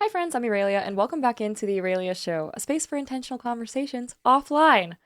Hi friends, I'm Eralia, and welcome back into the Eralia Show, a space for intentional conversations offline.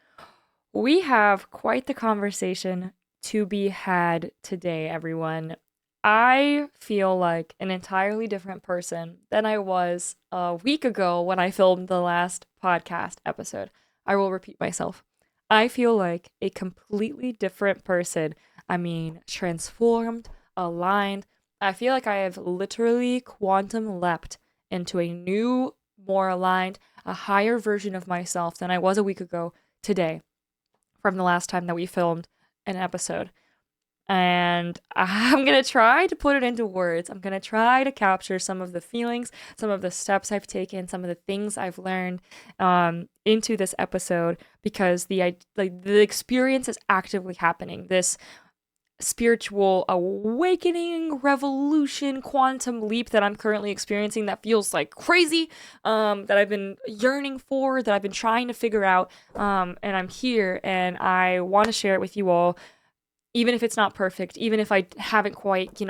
We have quite the conversation to be had today, everyone. I feel like an entirely different person than I was a week ago when I filmed the last podcast episode. I will repeat myself. I feel like a completely different person. I mean, transformed, aligned. I feel like I have literally quantum leapt into a new, more aligned, a higher version of myself than I was a week ago today from the last time that we filmed an episode. And I'm going to try to put it into words. I'm going to try to capture some of the feelings, some of the steps I've taken, some of the things I've learned into this episode because the experience is actively happening. This spiritual awakening, revolution, quantum leap that I'm currently experiencing that feels like crazy, that I've been yearning for, that I've been trying to figure out. And I'm here and I want to share it with you all, even if it's not perfect, even if I haven't quite,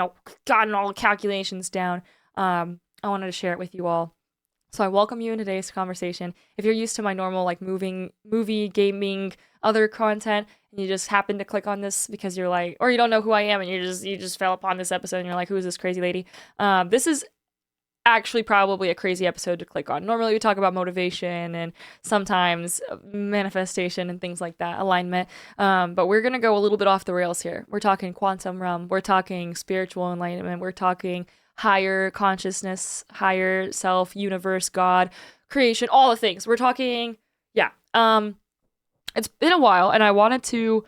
gotten all the calculations down. I wanted to share it with you all. So I welcome you in today's conversation. If you're used to my normal movie, gaming, other content, and you just happen to click on this because you're like, or you don't know who I am and you just fell upon this episode and you're like, who is this crazy lady? This is actually probably a crazy episode to click on. Normally we talk about motivation and sometimes manifestation and things like that, alignment. But we're gonna go a little bit off the rails here. We're talking quantum realm. We're talking spiritual enlightenment. We're talking higher consciousness, higher self, universe, God, creation, all the things. We're talking, yeah. It's been a while, and I wanted to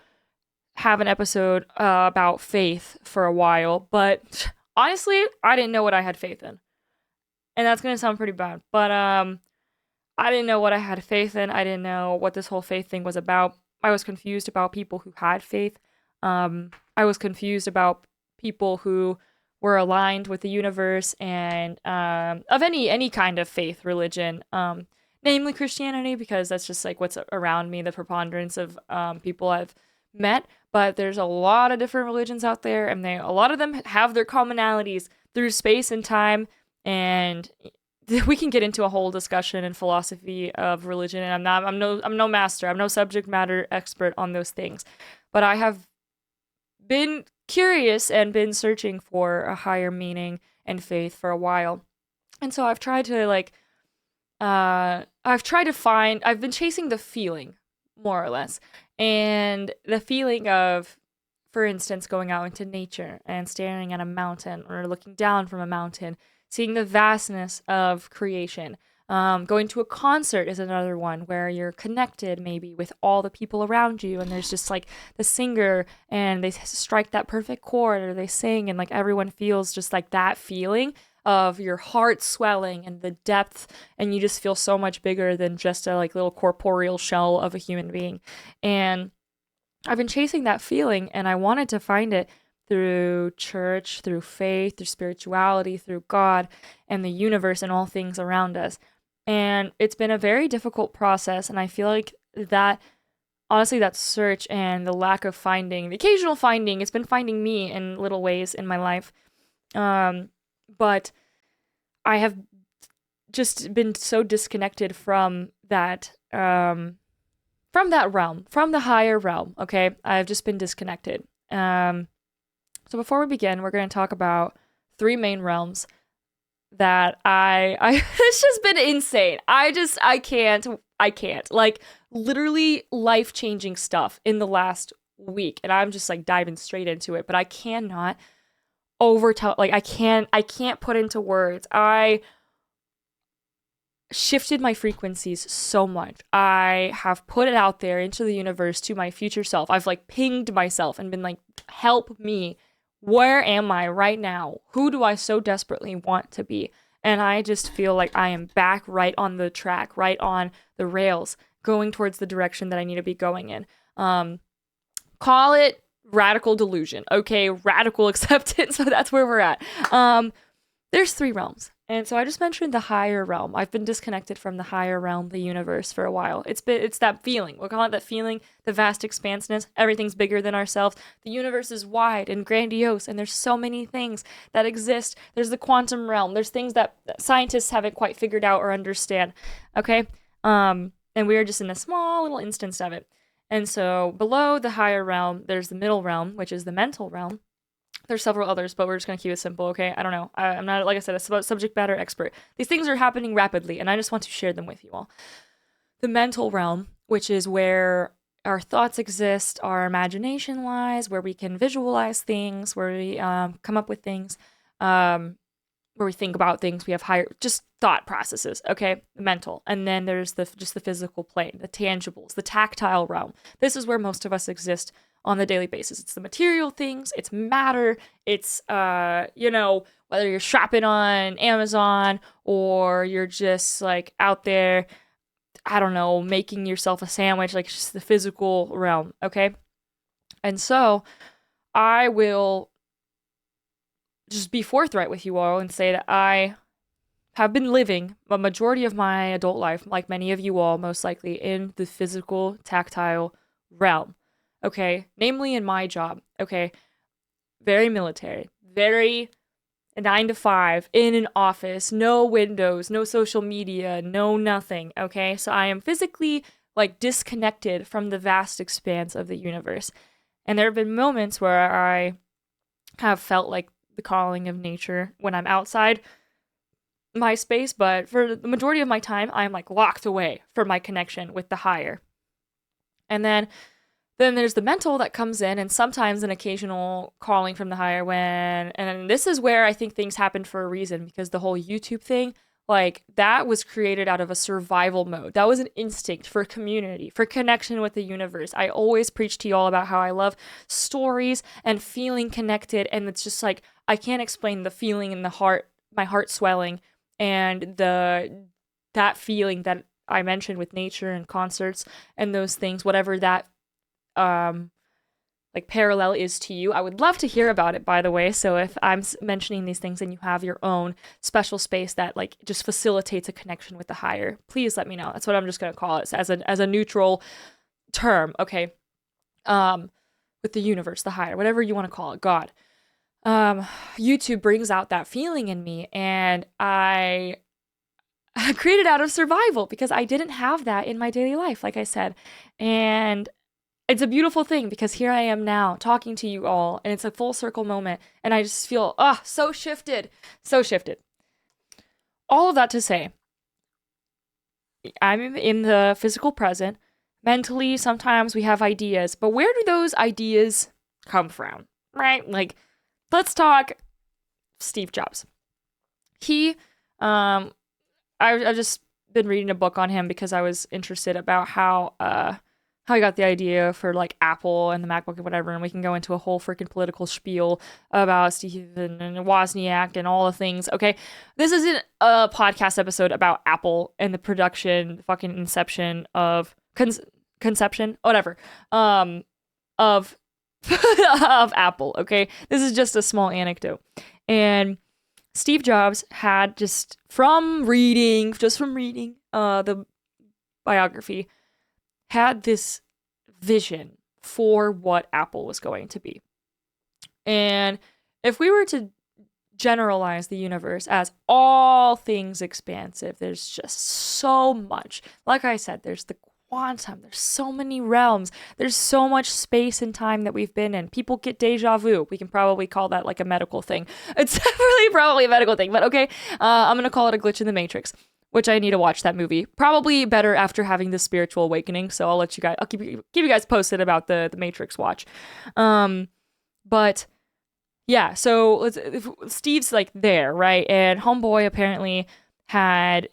have an episode about faith for a while, but honestly, I didn't know what I had faith in. And that's gonna sound pretty bad, but I didn't know what I had faith in. I didn't know what this whole faith thing was about. I was confused about people who had faith. I was confused about people who were aligned with the universe and of any kind of faith, religion, namely Christianity, because that's just like what's around me, the preponderance of people I've met. But there's a lot of different religions out there, and a lot of them have their commonalities through space and time, and we can get into a whole discussion and philosophy of religion. And I'm no master, I'm no subject matter expert on those things, but I have been curious and been searching for a higher meaning and faith for a while. And so I've tried to find, I've been chasing the feeling, more or less. And the feeling of, for instance, going out into nature and staring at a mountain or looking down from a mountain, seeing the vastness of creation. Going to a concert is another one where you're connected maybe with all the people around you, and there's just like the singer and they strike that perfect chord or they sing, and like everyone feels just like that feeling of your heart swelling and the depth, and you just feel so much bigger than just a like little corporeal shell of a human being. And I've been chasing that feeling, and I wanted to find it through church, through faith, through spirituality, through God and the universe and all things around us. And it's been a very difficult process, and I feel like that, honestly, that search and the lack of finding, the occasional finding, it's been finding me in little ways in my life. But I have just been so disconnected from that realm, from the higher realm, okay? I've just been disconnected. So before we begin, we're going to talk about three main realms that it's just been insane. I can't. Like, literally life-changing stuff in the last week, and I'm just like diving straight into it, but I cannot overtell, like, I can't put into words. I shifted my frequencies so much. I have put it out there into the universe to my future self. I've like pinged myself and been like, help me. Where am I right now? Who do I so desperately want to be? And I just feel like I am back right on the track, right on the rails, going towards the direction that I need to be going in. Call it radical delusion, okay? Radical acceptance, so that's where we're at. There's three realms, And so I just mentioned the higher realm. I've been disconnected from the higher realm, the universe, for a while. It's that feeling. We'll call it that feeling, the vast expanseness. Everything's bigger than ourselves. The universe is wide and grandiose, and there's so many things that exist. There's the quantum realm. There's things that scientists haven't quite figured out or understand. Okay? And we are just in a small little instance of it. And so below the higher realm, there's the middle realm, which is the mental realm. There's several others, but we're just going to keep it simple, okay? I don't know. I'm not, like I said, a subject matter expert. These things are happening rapidly, and I just want to share them with you all. The mental realm, which is where our thoughts exist, our imagination lies, where we can visualize things, where we come up with things, where we think about things. We have higher, just thought processes, okay? Mental. And then there's just the physical plane, the tangibles, the tactile realm. This is where most of us exist on the daily basis. It's the material things, it's matter, it's whether you're shopping on Amazon or you're just like out there, I don't know, making yourself a sandwich, like just the physical realm, okay? And so I will just be forthright with you all and say that I have been living a majority of my adult life, like many of you all, most likely in the physical, tactile realm. Okay, namely in my job, okay, very military, very 9 to 5, in an office, no windows, no social media, no nothing, okay? So I am physically, like, disconnected from the vast expanse of the universe. And there have been moments where I have felt like the calling of nature when I'm outside my space, but for the majority of my time, I'm, like, locked away from my connection with the higher. And then there's the mental that comes in, and sometimes an occasional calling from the higher and this is where I think things happen for a reason, because the whole YouTube thing, like, that was created out of a survival mode. That was an instinct for community, for connection with the universe. I always preach to you all about how I love stories and feeling connected, and it's just like, I can't explain the feeling in the heart, my heart swelling, and that feeling that I mentioned with nature and concerts and those things, whatever that like parallel is to you. I would love to hear about it, by the way. So if I'm mentioning these things and you have your own special space that like just facilitates a connection with the higher, please let me know. That's what I'm just going to call it as a neutral term. Okay. With the universe, the higher, whatever you want to call it, God. YouTube brings out that feeling in me, and I created out of survival because I didn't have that in my daily life, like I said. And it's a beautiful thing because here I am now talking to you all, and it's a full circle moment, and I just feel, so shifted. All of that to say, I'm in the physical present. Mentally, sometimes we have ideas, but where do those ideas come from, right? Like, let's talk Steve Jobs. I've just been reading a book on him because I was interested about how he got the idea for like Apple and the MacBook and whatever, and we can go into a whole freaking political spiel about Stephen Wozniak and all the things. Okay, this isn't a podcast episode about Apple and the production, fucking inception of conception, whatever, of of Apple. Okay, this is just a small anecdote, and Steve Jobs had just from reading the biography, had this vision for what Apple was going to be. And if we were to generalize the universe as all things expansive, there's just so much. Like I said, there's the quantum, there's so many realms, there's so much space and time that we've been in. People get deja vu. We can probably call that like a medical thing. It's really probably a medical thing, but okay. I'm going to call it a glitch in the Matrix, which I need to watch that movie. Probably better after having the spiritual awakening. So I'll keep you guys posted about the Matrix watch. But yeah, so Steve's like there, right? And homeboy apparently had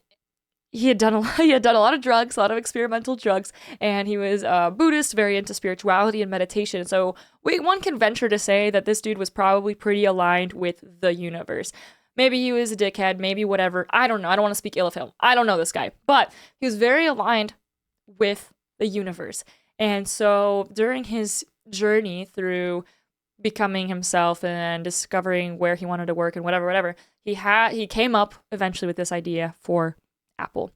done a lot of drugs, a lot of experimental drugs, and he was Buddhist, very into spirituality and meditation. So one can venture to say that this dude was probably pretty aligned with the universe. Maybe he was a dickhead, maybe whatever. I don't know. I don't want to speak ill of him. I don't know this guy. But he was very aligned with the universe. And so during his journey through becoming himself and discovering where he wanted to work and whatever, he came up eventually with this idea for Apple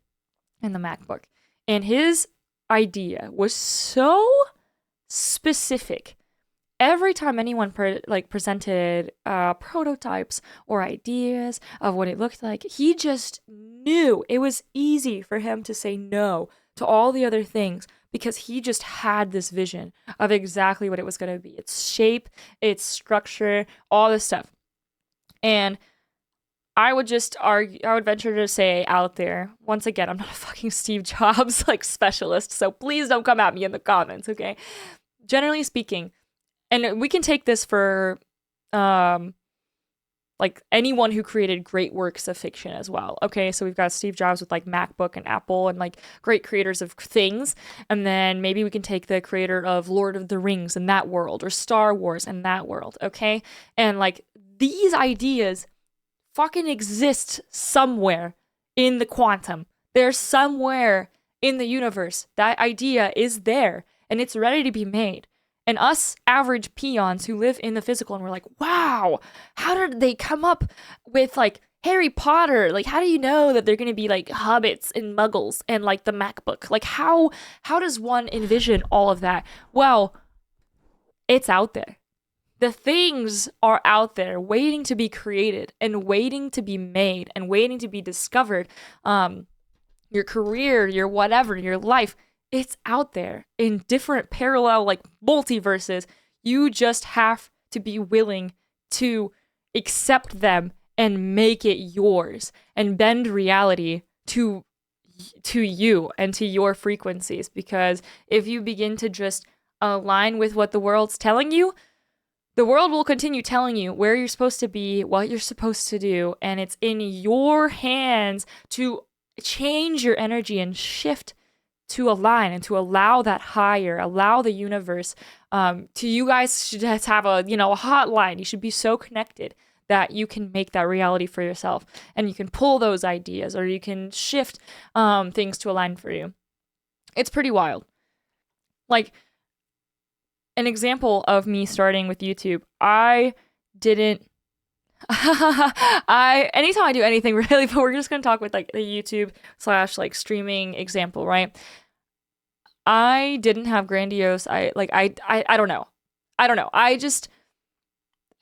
and the MacBook. And his idea was so specific. Every time anyone presented prototypes or ideas of what it looked like, he just knew. It was easy for him to say no to all the other things because he just had this vision of exactly what it was going to be. Its shape, its structure, all this stuff. And I would venture to say out there, once again, I'm not a fucking Steve Jobs specialist, so please don't come at me in the comments, okay? Generally speaking, and we can take this for anyone who created great works of fiction as well. Okay, so we've got Steve Jobs with MacBook and Apple and great creators of things, and then maybe we can take the creator of Lord of the Rings in that world or Star Wars in that world, okay? And these ideas fucking exist somewhere in the quantum. They're somewhere in the universe. That idea is there and it's ready to be made. And us average peons who live in the physical and we're like, wow, how did they come up with Harry Potter? How do you know that they're going to be hobbits and muggles and the MacBook? How does one envision all of that? Well, it's out there. The things are out there waiting to be created and waiting to be made and waiting to be discovered. Your career, your whatever, your life, it's out there in different parallel multiverses. You just have to be willing to accept them and make it yours and bend reality to you and to your frequencies. Because if you begin to just align with what the world's telling you, the world will continue telling you where you're supposed to be, what you're supposed to do, and it's in your hands to change your energy and shift to align and to allow that higher, allow the universe to you guys should just have a hotline. You should be so connected that you can make that reality for yourself and you can pull those ideas or you can shift things to align for you. It's pretty wild. An example of me starting with YouTube, I didn't anytime I do anything really, but we're just gonna talk with the YouTube / streaming example, right? I didn't have grandiose I don't know. I just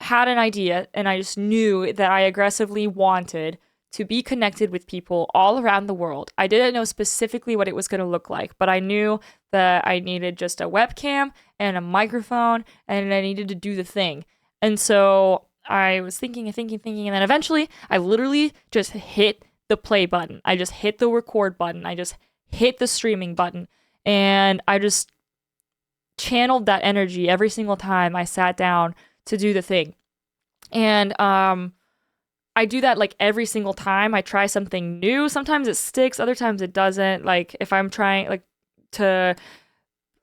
had an idea and I just knew that I aggressively wanted to be connected with people all around the world. I didn't know specifically what it was going to look like, but I knew that I needed just a webcam and a microphone and I needed to do the thing. And so I was thinking, and then eventually I literally just hit the play button. I just hit the record button. I just hit the streaming button. And I just channeled that energy every single time I sat down to do the thing. And I do that every single time I try something new. Sometimes it sticks, other times it doesn't. If I'm trying to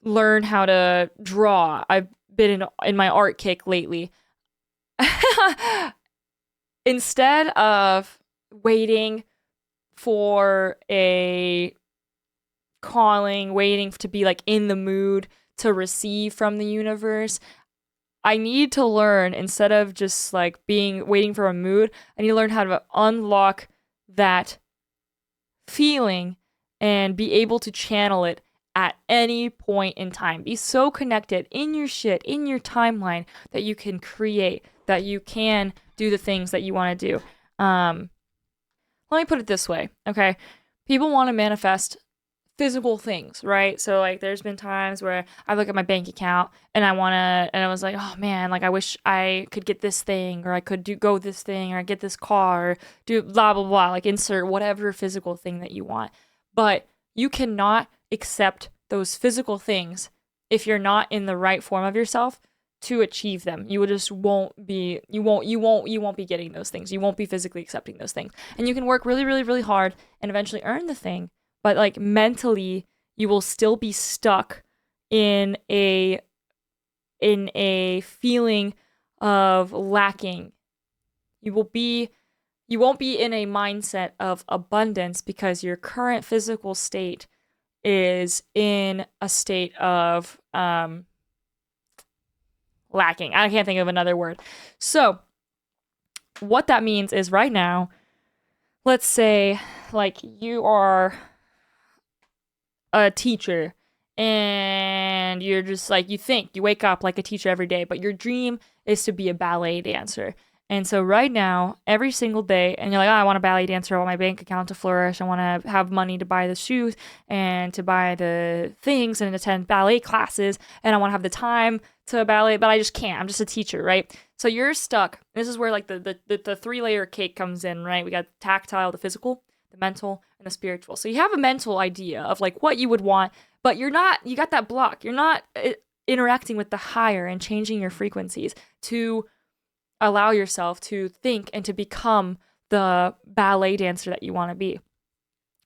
learn how to draw, I've been in my art kick lately. Instead of waiting for a calling, waiting to be in the mood to receive from the universe, I need to learn, instead of just waiting for a mood, I need to learn how to unlock that feeling and be able to channel it at any point in time. Be so connected in your shit, in your timeline, that you can create, that you can do the things that you want to do. Let me put it this way, okay? People want to manifest physical things, right? So there's been times where I look at my bank account and I was like, oh man, I wish I could get this thing, or I could go this thing, or I get this car, or do blah blah blah, insert whatever physical thing that you want. But you cannot accept those physical things if you're not in the right form of yourself to achieve them. You won't be getting those things. You won't be physically accepting those things. And you can work really, really, really hard and eventually earn the thing. But mentally, you will still be stuck in a feeling of lacking. You won't be in a mindset of abundance because your current physical state is in a state of lacking. I can't think of another word. So what that means is right now, let's say like you are a teacher and you're just like, you wake up like a teacher every day, but your dream is to be a ballet dancer. And so right now, every single day, and you're like, oh, I want a ballet dancer, I want my bank account to flourish, I want to have money to buy the shoes and to buy the things and attend ballet classes, and I want to have the time to ballet, but I just can't. I'm just a teacher, right? So you're stuck. This is where like the three-layer cake comes in, right? We got the tactile, the physical, the mental, and the spiritual. So you have a mental idea of like what you would want, but you got that block. You're not interacting with the higher and changing your frequencies to allow yourself to think and to become the ballet dancer that you want to be.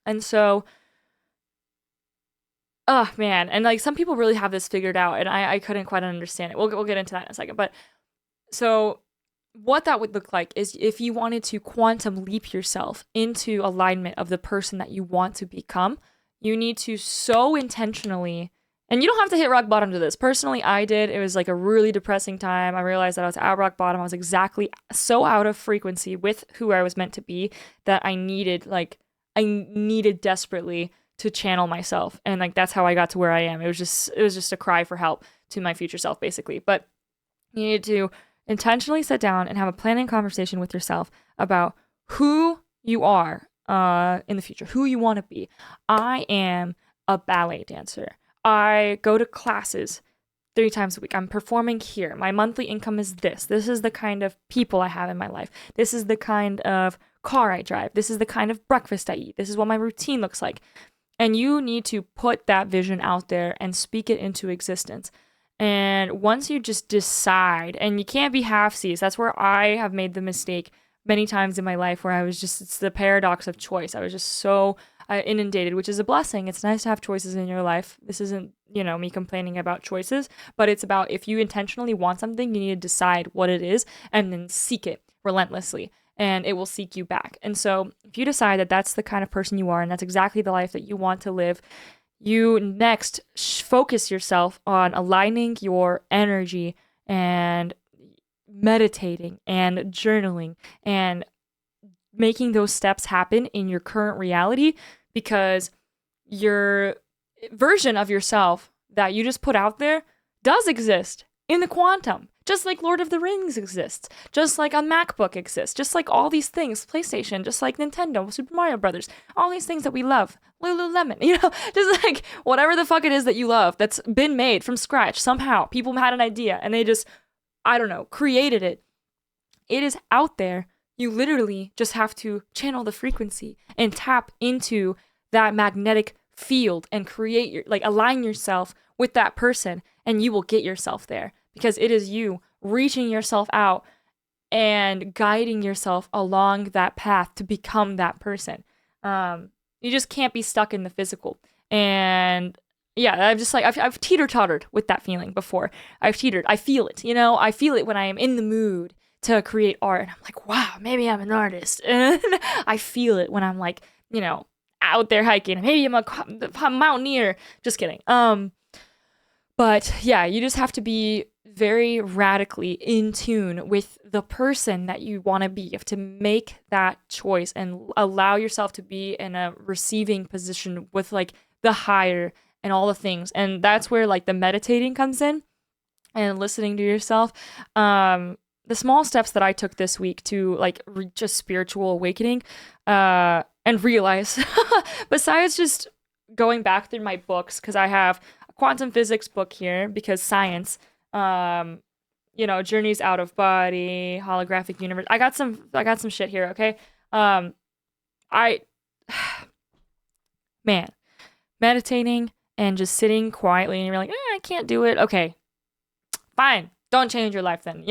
And so, oh man, and like some people really have this figured out, and I couldn't quite understand it. We'll get into that in a second. But so what that would look like is if you wanted to quantum leap yourself into alignment of the person that you want to become, you need to so intentionally, and you don't have to hit rock bottom to this. Personally, I did. It was like a really depressing time. I realized that I was at rock bottom. I was exactly so out of frequency with who I was meant to be that I needed desperately to channel myself. And like, that's how I got to where I am. It was just a cry for help to my future self, basically. But you need to intentionally sit down and have a planning conversation with yourself about who you are in the future, who you want to be. I am a ballet dancer. I go to classes 3 times a week. I'm performing here. My monthly income is this. This is the kind of people I have in my life. This is the kind of car I drive. This is the kind of breakfast I eat. This is what my routine looks like. And you need to put that vision out there and speak it into existence. And once you just decide, and you can't be half-seas, that's where I have made the mistake many times in my life where it's the paradox of choice. I was just so inundated, which is a blessing. It's nice to have choices in your life. This isn't, me complaining about choices, but it's about if you intentionally want something, you need to decide what it is and then seek it relentlessly, and it will seek you back. And so if you decide that that's the kind of person you are and that's exactly the life that you want to live, you next focus yourself on aligning your energy and meditating and journaling and making those steps happen in your current reality, because your version of yourself that you just put out there does exist in the quantum, just like Lord of the Rings exists, just like a MacBook exists, just like all these things, PlayStation, just like Nintendo, Super Mario Brothers, all these things that we love, Lululemon, just like whatever the fuck it is that you love that's been made from scratch. Somehow people had an idea and they just, I don't know, created it. It is out there. You literally just have to channel the frequency and tap into that magnetic field and align yourself with that person, and you will get yourself there, because it is you reaching yourself out and guiding yourself along that path to become that person. You just can't be stuck in the physical. And yeah, I've teeter-tottered with that feeling before. I've teetered. I feel it, I feel it when I am in the mood to create art. And I'm like, wow, maybe I'm an artist. And I feel it when I'm like, out there hiking. Maybe I'm a mountaineer. Just kidding. But yeah, you just have to be very radically in tune with the person that you want to be. You have to make that choice and allow yourself to be in a receiving position with like the higher and all the things. And that's where like the meditating comes in and listening to yourself. The small steps that I took this week to like reach a spiritual awakening and realize, besides just going back through my books, because I have a quantum physics book here, because science, journeys out of body, holographic universe. I got some shit here, okay? Man, meditating and just sitting quietly and you're like, I can't do it. Okay, fine. Don't change your life then,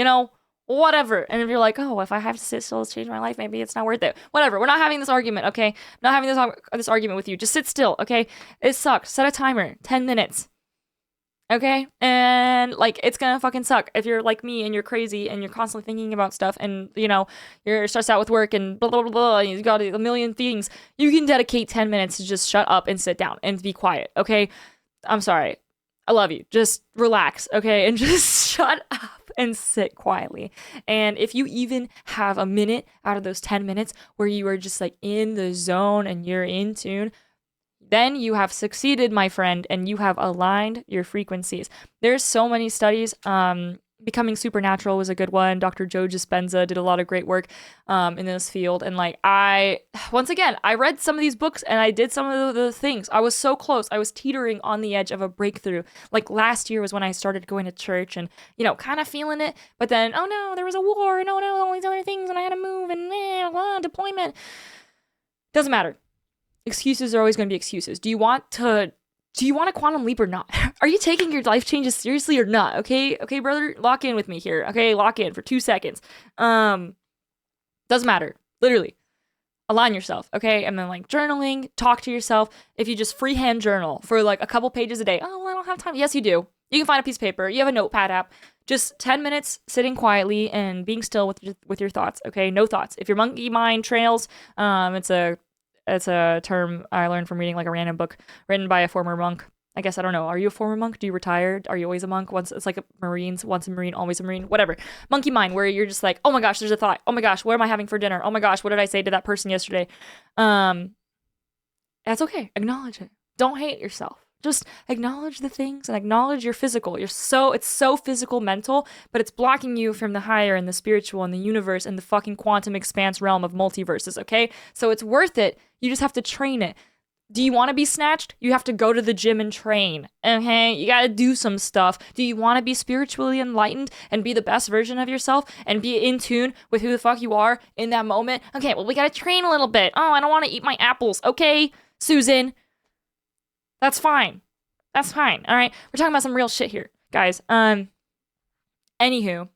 whatever. And if you're like, oh, if I have to sit still to change my life, maybe it's not worth it. Whatever. We're not having this argument, okay? I'm not having this argument with you. Just sit still, okay? It sucks. Set a timer. 10 minutes. Okay? And, like, it's gonna fucking suck if you're like me and you're crazy and you're constantly thinking about stuff and, you're stressed out with work and blah, blah, blah, blah, and you've got a million things. You can dedicate 10 minutes to just shut up and sit down and be quiet, okay? I'm sorry. I love you. Just relax, okay? And just shut up stop and sit quietly. And if you even have a minute out of those 10 minutes where you are just like in the zone and you're in tune, then you have succeeded, my friend, and you have aligned your frequencies. There's so many studies. Becoming Supernatural was a good one. Dr. Joe Dispenza did a lot of great work in this field. And like, once again, I read some of these books and I did some of the things. I was so close. I was teetering on the edge of a breakthrough. Like last year was when I started going to church and, kind of feeling it. But then, oh no, there was a war and oh no, all these other things and I had to move and deployment. Doesn't matter. Excuses are always going to be excuses. Do you want a quantum leap or not? Are you taking your life changes seriously or not? Okay, brother, lock in with me here. Okay, lock in for 2 seconds. Doesn't matter. Literally. Align yourself, okay? And then like journaling, talk to yourself. If you just freehand journal for like a couple pages a day. Oh, well, I don't have time. Yes, you do. You can find a piece of paper. You have a notepad app. Just 10 minutes sitting quietly and being still with your thoughts, okay? No thoughts. If your monkey mind trails, it's a term I learned from reading like a random book written by a former monk. I guess, I don't know. Are you a former monk? Do you retire? Are you always a monk? It's like Marines, once a Marine, always a Marine, whatever. Monkey mind, where you're just like, oh my gosh, there's a thought. Oh my gosh, what am I having for dinner? Oh my gosh, what did I say to that person yesterday? That's okay. Acknowledge it. Don't hate yourself. Just acknowledge the things and acknowledge your physical. It's so physical, mental, but it's blocking you from the higher and the spiritual and the universe and the fucking quantum expanse realm of multiverses, okay? So it's worth it. You just have to train it. Do you want to be snatched? You have to go to the gym and train, okay? You gotta do some stuff. Do you want to be spiritually enlightened and be the best version of yourself and be in tune with who the fuck you are in that moment? Okay, well, we gotta train a little bit. Oh, I don't want to eat my apples. Okay, Susan. That's fine. All right? We're talking about some real shit here, guys. Anywho.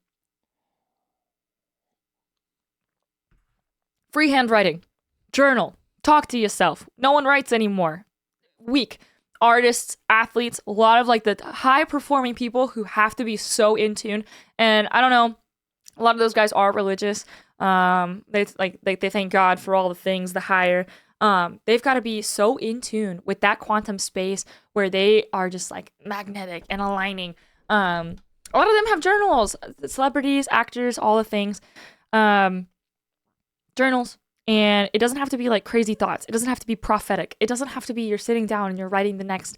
Freehand writing. Journal. Talk to yourself. No one writes anymore. Weak. Artists, athletes, a lot of like the high-performing people who have to be so in tune. And I don't know, a lot of those guys are religious. They thank God for all the things, the higher. They've got to be so in tune with that quantum space where they are just like magnetic and aligning. A lot of them have journals, celebrities, actors, all the things. Journals. And it doesn't have to be like crazy thoughts. It doesn't have to be prophetic. It doesn't have to be you're sitting down and you're writing the next,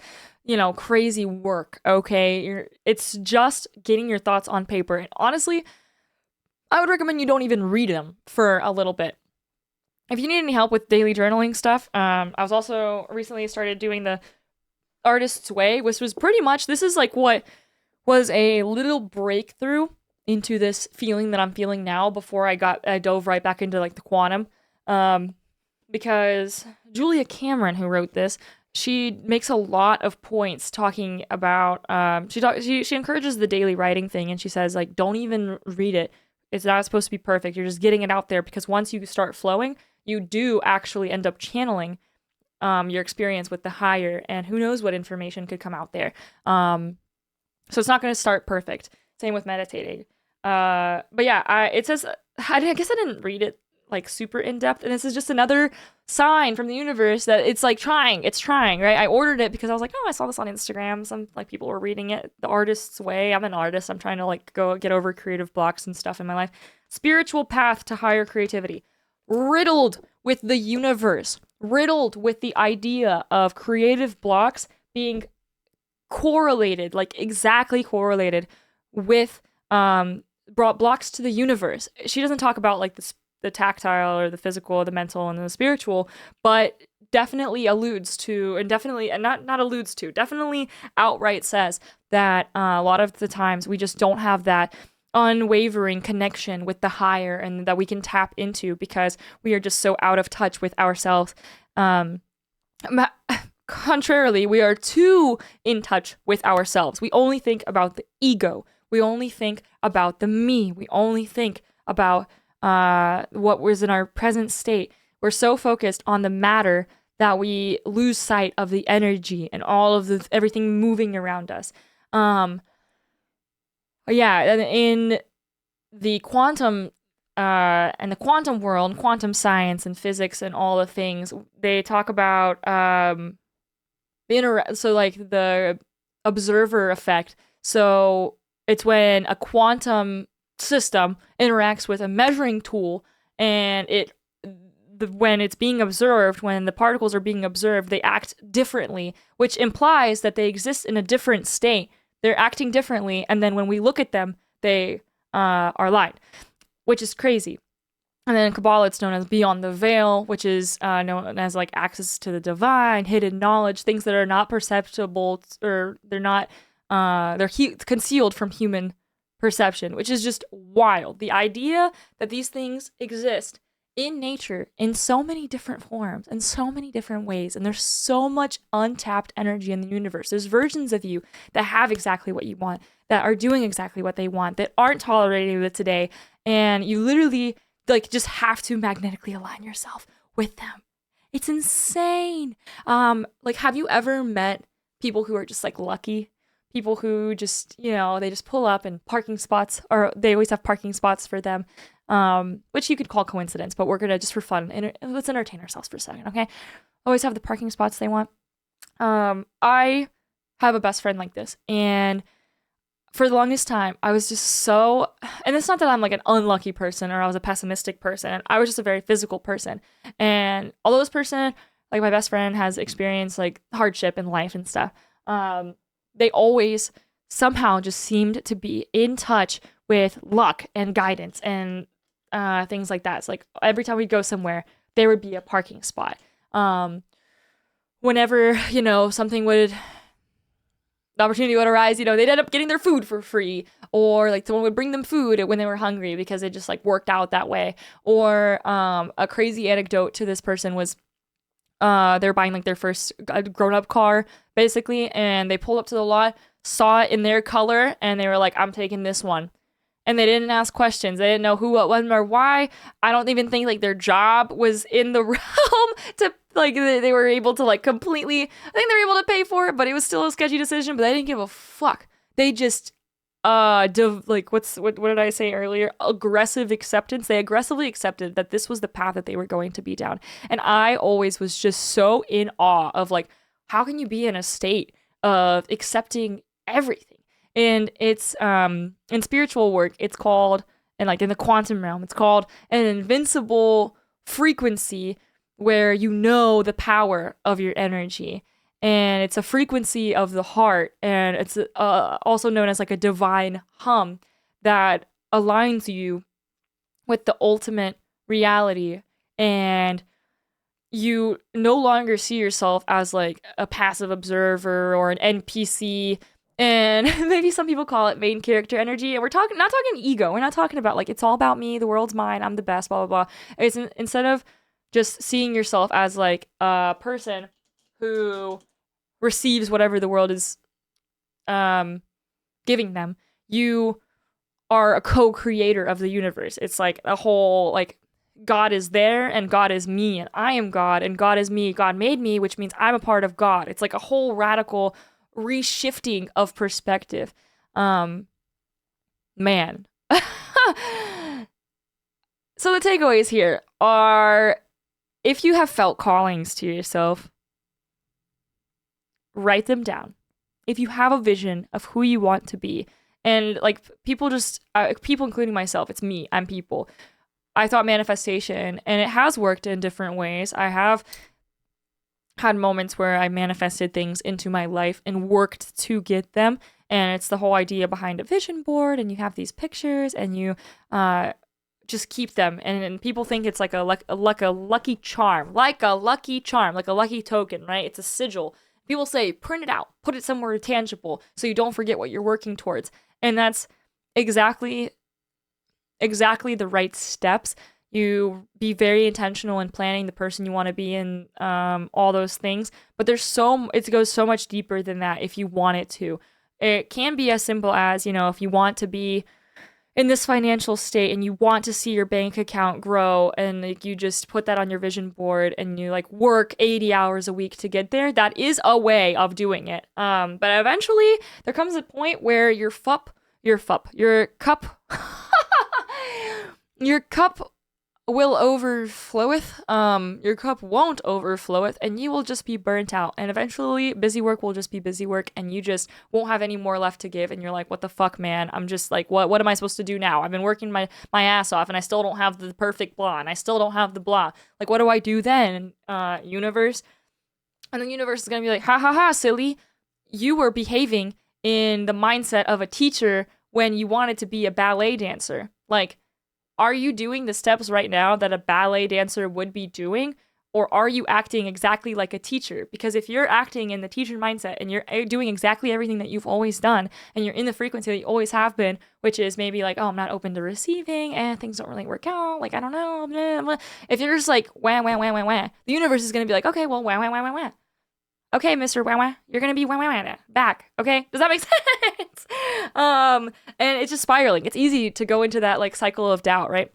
crazy work, okay? It's just getting your thoughts on paper. And honestly, I would recommend you don't even read them for a little bit. If you need any help with daily journaling stuff, I was also recently started doing the Artist's Way, which was pretty much, this is like what was a little breakthrough into this feeling that I'm feeling now before I dove right back into like the quantum. Because Julia Cameron, who wrote this, she makes a lot of points talking about, she encourages the daily writing thing, and she says like, don't even read it. It's not supposed to be perfect. You're just getting it out there, because once you start flowing, you do actually end up channeling your experience with the higher, and who knows what information could come out there. So it's not going to start perfect. Same with meditating. But yeah, it says, I guess I didn't read it like super in depth, and this is just another sign from the universe that it's like it's trying, right? I ordered it because I was like, oh, I saw this on Instagram. Some like people were reading it, The Artist's Way. I'm an artist. I'm trying to like go get over creative blocks and stuff in my life. Spiritual path to higher creativity. Riddled with the universe, riddled with the idea of creative blocks being correlated, like exactly correlated with brought blocks to the universe. She doesn't talk about like the tactile or the physical, the mental, and the spiritual, but definitely alludes to, and definitely, and not alludes to, definitely outright says that a lot of the times we just don't have that unwavering connection with the higher, and that we can tap into because we are just so out of touch with ourselves. Contrarily, we are too in touch with ourselves. We only think about the ego. We only think about the me. We only think about what was in our present state. We're so focused on the matter that we lose sight of the energy and all of everything moving around us. Yeah, and in the quantum and the quantum world, quantum science and physics and all the things, they talk about so like the observer effect. So It's when a quantum system interacts with a measuring tool, and when it's being observed, when the particles are being observed, they act differently, which implies that they exist in a different state. They're acting differently, and then when we look at them, they are light, which is crazy. And then in Kabbalah, it's known as beyond the veil, which is known as like access to the divine, hidden knowledge, things that are not perceptible, or they're not, concealed from human perception, which is just wild. The idea that these things exist in nature in so many different forms and so many different ways, and there's so much untapped energy in the universe. There's versions of you that have exactly what you want, that are doing exactly what they want, that aren't tolerating it today, and you literally like just have to magnetically align yourself with them. It's insane. Like, have you ever met people who are just like lucky? People who just, they just pull up and parking spots, or they always have parking spots for them, which you could call coincidence, but we're gonna just for fun, let's entertain ourselves for a second, okay? Always have the parking spots they want. I have a best friend like this, and for the longest time, I was just so, and it's not that I'm like an unlucky person or I was a pessimistic person. I was just a very physical person. And although this person, like my best friend, has experienced like hardship in life and stuff, they always somehow just seemed to be in touch with luck and guidance and things like that. It's like every time we'd go somewhere, there would be a parking spot. Whenever, something would, the opportunity would arise, they'd end up getting their food for free, or like someone would bring them food when they were hungry because it just like worked out that way. Or a crazy anecdote to this person was they were buying like their first grown-up car basically, and they pulled up to the lot, saw it in their color, and they were like, I'm taking this one. And they didn't ask questions. They didn't know who, what, when, or why. I don't even think like their job was in the realm to like they were able to like completely. I think they were able to pay for it, but it was still a sketchy decision. But they didn't give a fuck. They just what did I say earlier? Aggressive acceptance. They aggressively accepted that this was the path that they were going to be down. And I always was just so in awe of like, how can you be in a state of accepting everything? And it's in spiritual work, it's called, and like in the quantum realm, it's called an invincible frequency, where the power of your energy. And it's a frequency of the heart, and it's also known as like a divine hum that aligns you with the ultimate reality. And you no longer see yourself as like a passive observer or an NPC. And maybe some people call it main character energy. And we're not talking ego. We're not talking about like, it's all about me, the world's mine, I'm the best, blah, blah, blah. It's instead of just seeing yourself as like a person who receives whatever the world is giving them, you are a co-creator of the universe. It's like a whole, like, God is there and God is me and I am God and God is me. God made me, which means I'm a part of God. It's like a whole radical reshifting of perspective. Man. So the takeaways here are, if you have felt callings to yourself, write them down. If you have a vision of who you want to be, and like people including myself, it's me, I'm people. I thought manifestation, and it has worked in different ways. I have had moments where I manifested things into my life and worked to get them. And it's the whole idea behind a vision board, and you have these pictures and you just keep them. And people think it's like a lucky charm, like a lucky token, right? It's a sigil. People say, print it out, put it somewhere tangible so you don't forget what you're working towards. And that's exactly the right steps. You be very intentional in planning the person you want to be in, all those things. But it goes so much deeper than that if you want it to. It can be as simple as, if you want to be in this financial state and you want to see your bank account grow, and like you just put that on your vision board and you like work 80 hours a week to get there. That is a way of doing it. But eventually there comes a point where your cup will overfloweth. Your cup won't overfloweth, and you will just be burnt out. And eventually, busy work will just be busy work, and you just won't have any more left to give. And you're like, what the fuck, man? I'm just like, what am I supposed to do now? I've been working my ass off, and I still don't have the perfect blah, and I still don't have the blah. Like, what do I do then, universe? And the universe is gonna be like, ha ha ha, silly. You were behaving in the mindset of a teacher when you wanted to be a ballet dancer. Like, are you doing the steps right now that a ballet dancer would be doing? Or are you acting exactly like a teacher? Because if you're acting in the teacher mindset and you're doing exactly everything that you've always done, and you're in the frequency that you always have been, which is maybe like, oh, I'm not open to receiving, and things don't really work out, like, I don't know, blah, blah. If you're just like, wah, wah, wah, wah, wah, the universe is going to be like, okay, well, wah, wah, wah, wah, wah. Okay, Mr. Wah Wah, you're gonna be wah wah wah back. Okay, does that make sense? And it's just spiraling. It's easy to go into that like cycle of doubt, right?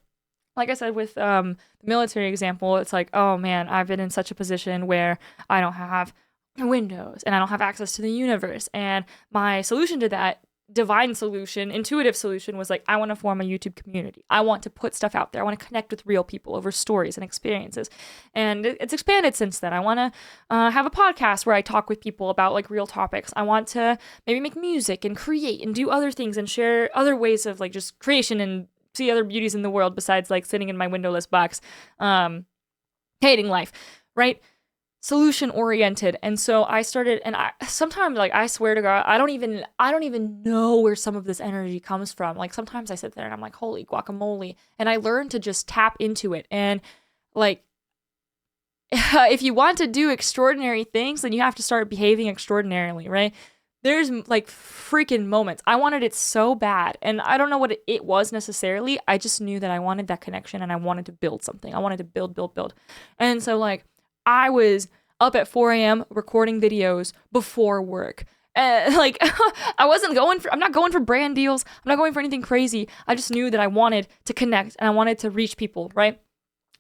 Like I said with the military example, it's like, oh man, I've been in such a position where I don't have windows and I don't have access to the universe. And my solution to that divine solution, intuitive solution was like, I want to form a YouTube community. I want to put stuff out there. I want to connect with real people over stories and experiences. And it's expanded since then. I want to have a podcast where I talk with people about like real topics. I want to maybe make music and create and do other things and share other ways of like just creation and see other beauties in the world besides like sitting in my windowless box, hating life, right? Solution oriented. And so I started, and I sometimes, like, I swear to God, I don't even know where some of this energy comes from. Like, sometimes I sit there and I'm like, holy guacamole, and I learn to just tap into it. And like, if you want to do extraordinary things, then you have to start behaving extraordinarily, right? There's like freaking moments. I wanted it so bad, and I don't know what it was necessarily. I just knew that I wanted that connection and I wanted to build something. I wanted to build. And so like, I was up at 4 a.m. recording videos before work. Like, I'm not going for brand deals. I'm not going for anything crazy. I just knew that I wanted to connect and I wanted to reach people, right?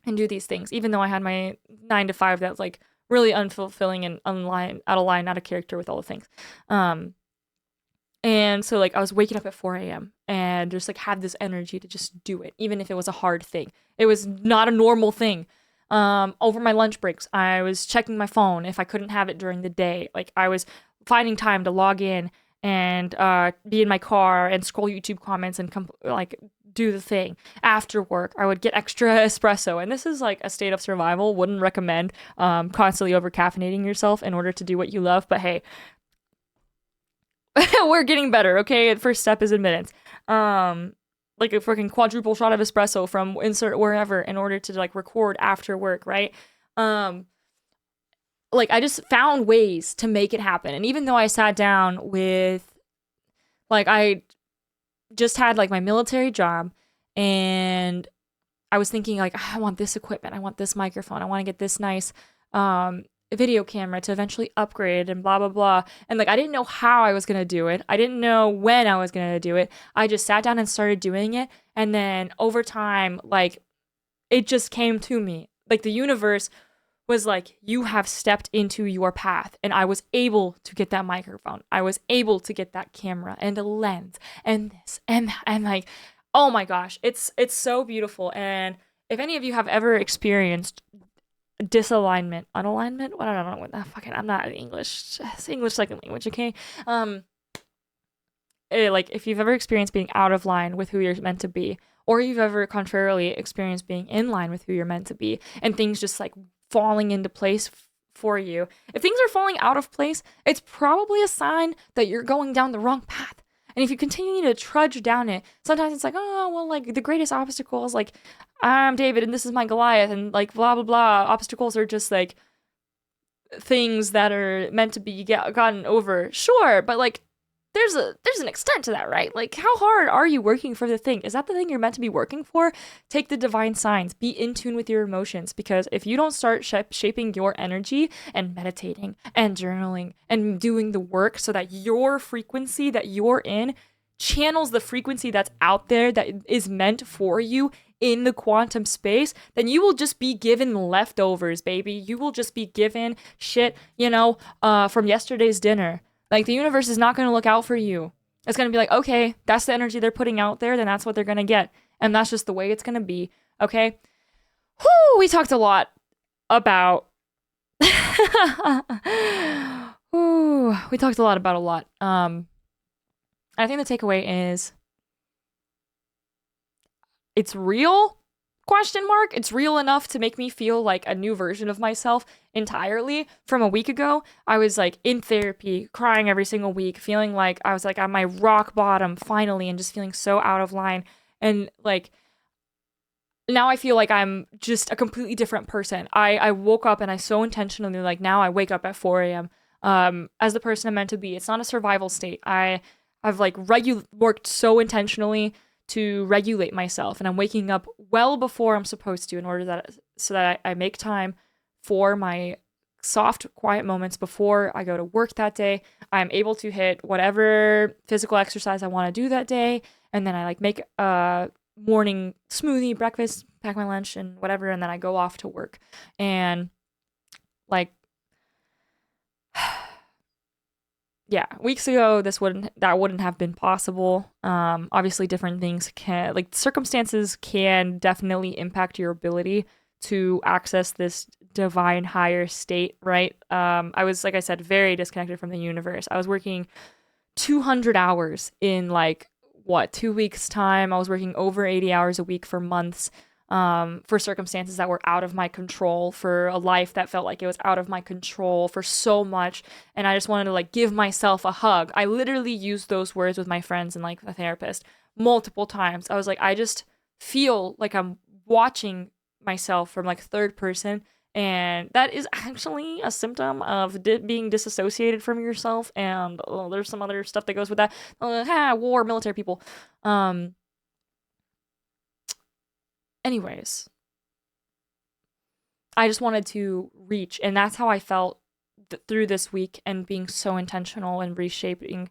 And do these things, even though I had my 9 to 5 that's like really unfulfilling and out of line, out of character with all the things. And so like I was waking up at 4 a.m. and just like had this energy to just do it, even if it was a hard thing. It was not a normal thing. Over my lunch breaks, I was checking my phone if I couldn't have it during the day. Like, I was finding time to log in and be in my car and scroll YouTube comments and do the thing. After work, I would get extra espresso. And this is like a state of survival. Wouldn't recommend constantly over caffeinating yourself in order to do what you love. But hey, we're getting better, okay? The first step is admittance. Like a freaking quadruple shot of espresso from insert wherever in order to like record after work, right? Like, I just found ways to make it happen. And even though I sat down with, like, I just had like my military job, and I was thinking like, I want this equipment, I want this microphone, I want to get this nice video camera to eventually upgrade and blah blah blah. And like, I didn't know how I was gonna do it. I didn't know when I was gonna do it. I just sat down and started doing it, and then over time, like, it just came to me. Like, the universe was like, you have stepped into your path. And I was able to get that microphone. I was able to get that camera and a lens and this and that. And like, oh my gosh, it's so beautiful. And if any of you have ever experienced disalignment, unalignment, what, I don't know what the fucking, I'm not English. It's English second language, okay? Like, if you've ever experienced being out of line with who you're meant to be, or you've ever contrarily experienced being in line with who you're meant to be, and things just like falling into place for you. If things are falling out of place, it's probably a sign that you're going down the wrong path. And if you continue to trudge down it, sometimes it's like, oh, well, like, the greatest obstacle is like, I'm David and this is my Goliath, and like, blah, blah, blah. Obstacles are just like things that are meant to be gotten over. Sure, but like, there's an extent to that, right? Like, how hard are you working for the thing? Is that the thing you're meant to be working for? Take the divine signs. Be in tune with your emotions, because if you don't start shaping your energy and meditating and journaling and doing the work so that your frequency that you're in channels the frequency that's out there that is meant for you in the quantum space, then you will just be given leftovers, baby. You will just be given shit, from yesterday's dinner. Like, the universe is not going to look out for you. It's going to be like, okay, that's the energy they're putting out there, then that's what they're going to get. And that's just the way it's going to be, okay? Whew, we talked a lot about Ooh, we talked a lot about a lot. I think the takeaway is it's real? Question mark. It's real enough to make me feel like a new version of myself entirely. From a week ago, I was like in therapy, crying every single week, feeling like I was like at my rock bottom finally and just feeling so out of line. And like now I feel like I'm just a completely different person. I woke up and I so intentionally like now I wake up at 4 a.m. As the person I'm meant to be. It's not a survival state. I've like worked so intentionally to regulate myself, and I'm waking up well before I'm supposed to in order that so that I make time for my soft quiet moments before I go to work that day. I'm able to hit whatever physical exercise I want to do that day, and then I like make a morning smoothie, breakfast, pack my lunch and whatever, and then I go off to work. And like yeah, weeks ago that wouldn't have been possible. Obviously different things can like circumstances can definitely impact your ability to access this divine higher state, right? I was, like I said, very disconnected from the universe. I was working 200 hours in like what, 2 weeks time. I was working over 80 hours a week for months, for circumstances that were out of my control, for a life that felt like it was out of my control, for so much. And I just wanted to like give myself a hug. I literally used those words with my friends and like the therapist multiple times. I was like, I just feel like I'm watching myself from like third person, and that is actually a symptom of being disassociated from yourself. And there's some other stuff that goes with that. War, military people. Anyways, I just wanted to reach, and that's how I felt through this week, and being so intentional and reshaping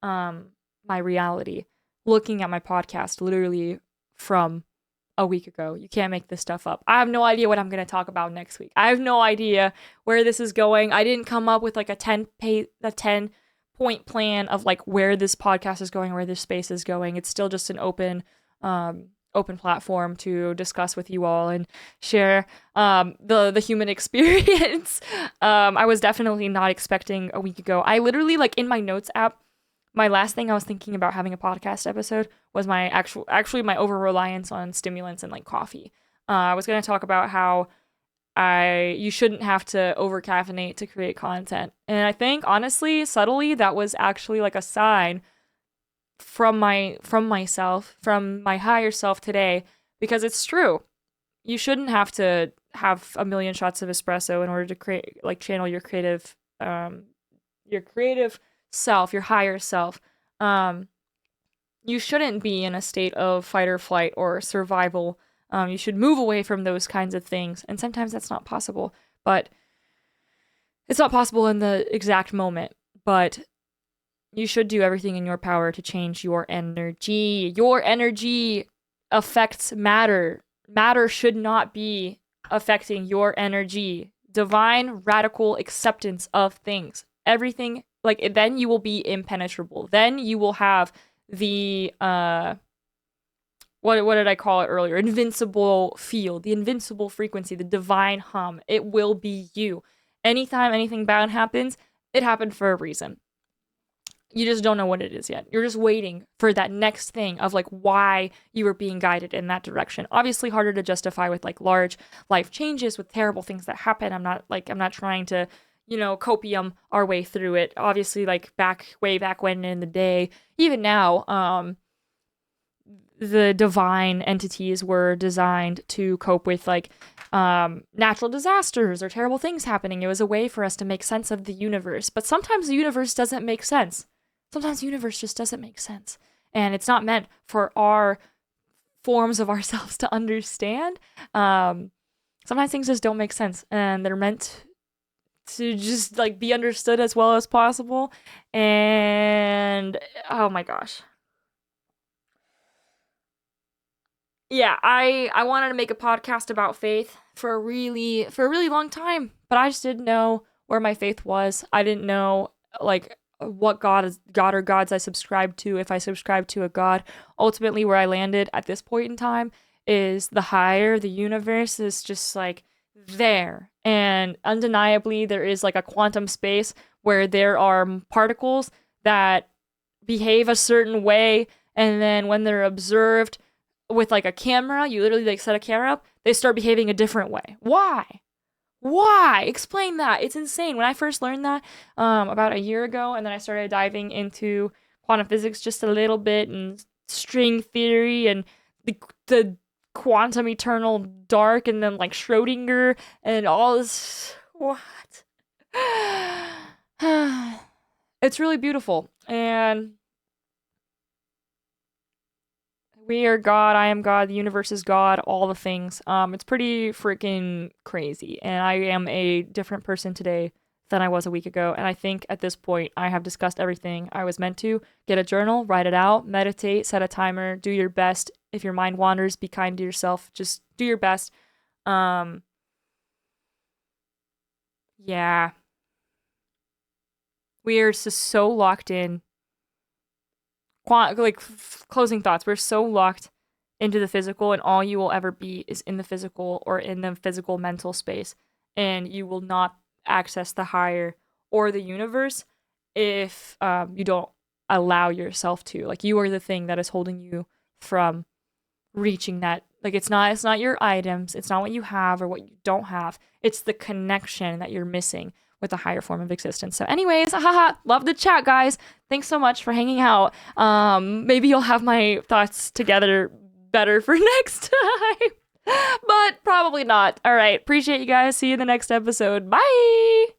my reality. Looking at my podcast literally from a week ago. You can't make this stuff up. I have no idea what I'm going to talk about next week. I have no idea where this is going. I didn't come up with like a 10 point plan of like where this podcast is going, where this space is going. It's still just an open platform to discuss with you all and share the human experience. I was definitely not expecting a week ago. I literally, like, in my notes app, my last thing I was thinking about having a podcast episode was my actually my over reliance on stimulants and like coffee. I was going to talk about how you shouldn't have to over caffeinate to create content. And I think honestly, subtly, that was actually like a sign from myself, from my higher self today, because it's true. You shouldn't have to have a million shots of espresso in order to create, like, channel your creative self, your higher self. You shouldn't be in a state of fight or flight or survival. You should move away from those kinds of things. And sometimes that's not possible, but it's not possible in the exact moment. But you should do everything in your power to change your energy. Your energy affects matter. Matter should not be affecting your energy. Divine, radical acceptance of things. Everything, like, then you will be impenetrable. Then you will have the, what did I call it earlier? Invincible field, the invincible frequency, the divine hum. It will be you. Anytime anything bad happens, it happened for a reason. You just don't know what it is yet. You're just waiting for that next thing of like why you were being guided in that direction. Obviously harder to justify with like large life changes, with terrible things that happen. I'm not trying to, copium our way through it. Obviously, like way back when in the day, even now, the divine entities were designed to cope with like natural disasters or terrible things happening. It was a way for us to make sense of the universe. But sometimes the universe doesn't make sense. Sometimes the universe just doesn't make sense. And it's not meant for our forms of ourselves to understand. Sometimes things just don't make sense, and they're meant to just like be understood as well as possible. And oh my gosh. Yeah, I wanted to make a podcast about faith for a really long time, but I just didn't know where my faith was. I didn't know like what God or gods I subscribed to, if I subscribed to a God. Ultimately, where I landed at this point in time is the higher. The universe is just like there. And undeniably, there is like a quantum space where there are particles that behave a certain way. And then when they're observed with like a camera, you literally like set a camera up, they start behaving a different way. Why? Why? Explain that. It's insane. When I first learned that about a year ago, and then I started diving into quantum physics just a little bit and string theory and the quantum eternal dark and then like Schrodinger and all this. What? It's really beautiful. And we are God, I am God, the universe is God, all the things. It's pretty freaking crazy. And I am a different person today than I was a week ago. And I think at this point, I have discussed everything I was meant to. Get a journal, write it out, meditate, set a timer, do your best. If your mind wanders, be kind to yourself. Just do your best. Yeah. We are just so locked in. Closing thoughts. We're so locked into the physical, and all you will ever be is in the physical or in the physical mental space, and you will not access the higher or the universe if you don't allow yourself to. Like, you are the thing that is holding you from reaching that. Like, it's not your items, it's not what you have or what you don't have. It's the connection that you're missing with a higher form of existence. So anyways, haha, love the chat, guys. Thanks so much for hanging out. Maybe you'll have my thoughts together better for next time. But probably not. All right, appreciate you guys. See you in the next episode. Bye.